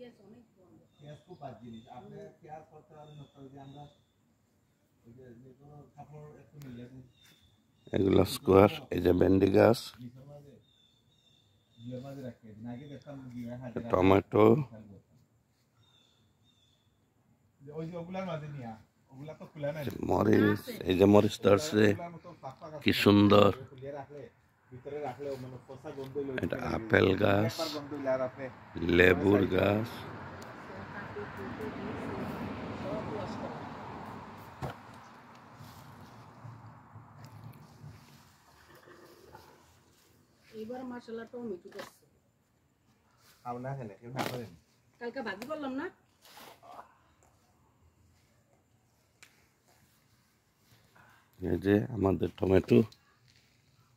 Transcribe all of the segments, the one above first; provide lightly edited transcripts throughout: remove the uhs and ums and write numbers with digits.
পেঁয়াজ খুব বাদ জিনিস আপনি পেঁয়াজ করতে পারেন না যে আমরা ওই যে কোনো কাপড় একটু মিলিয়ে দিন এগুলো স্কোয়াশ এই যে ভেন্ডি গাছ টমেটো মরিচ এই যে মরিচ ধরছে কি সুন্দর এটা আপেল গাছ লেবুর গাছ এবার মাশাআল্লাহ টমেটো করছে খাও না কেন কেউ না করেন কালকে ভাজি করলাম না এই যে আমাদের টমেটো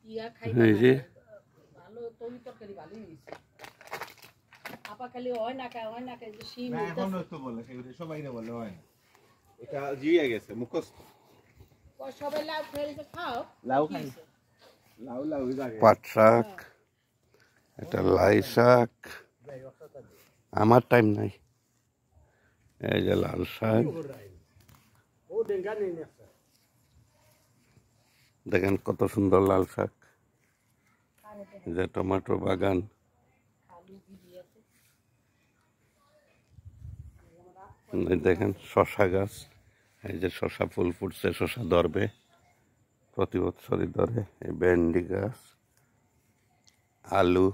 ইয়া খাইবা এই যে ভালো তরকারি ভালো হইছে আপা খালি হয় না খায় যে শিম না এখন তো বলে সবাইরে বলে হয় না এটা জিয়ে গেছে মুখস্থ সবাই লাউ খাইছে খাও লাউ খাই লাউ লাউ পাট শাক এটা লাই শাক আমার টাইম নাই এই যে লাল শাক দেখেন কত সুন্দর লাল শাক এই যে টমেটো বাগান দেখেন শশা গাছ এই যে শশা ফুল ফুটছে শশা ধরবে প্রতি বছরই ধরে এই ভেন্ডি গাছ আলু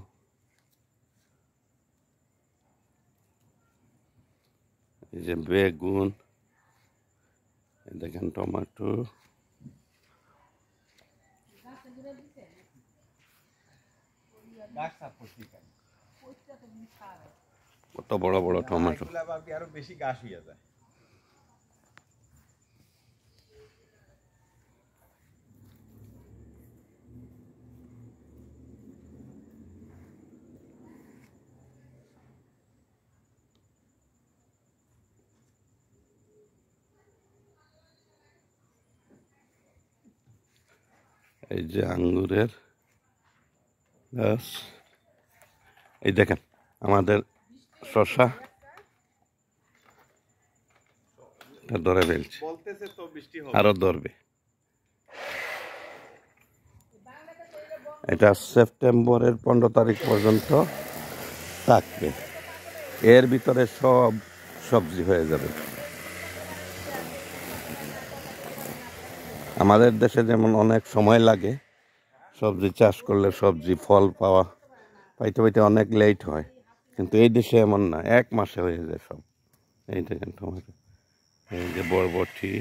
এই যে বেগুন দেখেন টমেটো কত বড় বড় টমেটো আরো বেশি গাছ হয়ে যায় এই যে আঙ্গুরের গাছ এই দেখেন আমাদের শশা ধরে ফেলছে আরো ধরবে এটা সেপ্টেম্বরের 15 তারিখ পর্যন্ত থাকবে এর ভিতরে সব সবজি হয়ে যাবে আমাদের দেশে যেমন অনেক সময় লাগে সবজি চাষ করলে সবজি ফল পাইতে অনেক লেট হয় কিন্তু এই দেশে এমন না 1 মাসে হয়ে যায় সব এই দেখেন টমেটো এই যে বরবটি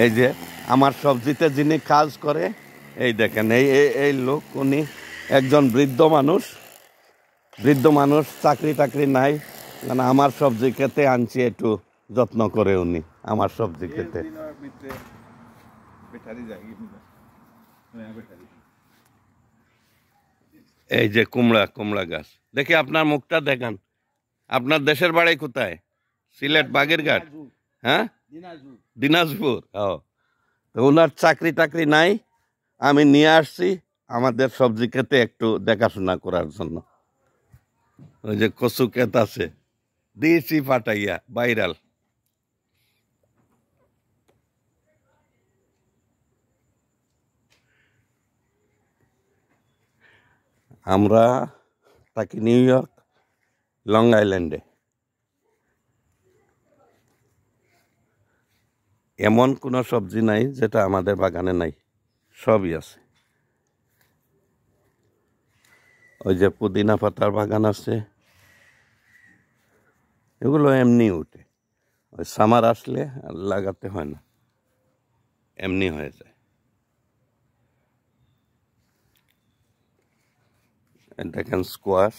এই যে আমার সবজিতে যিনি কাজ করে এই দেখেন এই লোক উনি একজন বৃদ্ধ মানুষ চাকরি টাকরি নাই মানে আমার সবজি খেতে আনছি একটু যত্ন করে উনি আমার সবজি খেতে এই যে কুমড়া গাছ দেখি আপনার মুখটা দেখান আপনার দেশের বাড়ি কোথায় সিলেট বাগেরঘাট হ্যাঁ দিনাজপুর তো ওনার চাকরি টাকরি নাই আমি নিয়ে আসছি আমাদের সবজি খেতে একটু দেখাশোনা করার জন্য ওই যে কচু ক্ষেত আছে দিয়েছি পাঠাইয়া ভাইরাল আমরা থাকি নিউ ইয়র্ক লং আইল্যান্ডে এমন কোনো সবজি নাই যেটা আমাদের বাগানে নাই সবই আছে ওই যে পুদিনা পাতার বাগান আছে এগুলো এমনি উঠে ওই সামার আসলে লাগাতে হয় না এমনি হয়ে যায় দেখেন স্কোয়াশ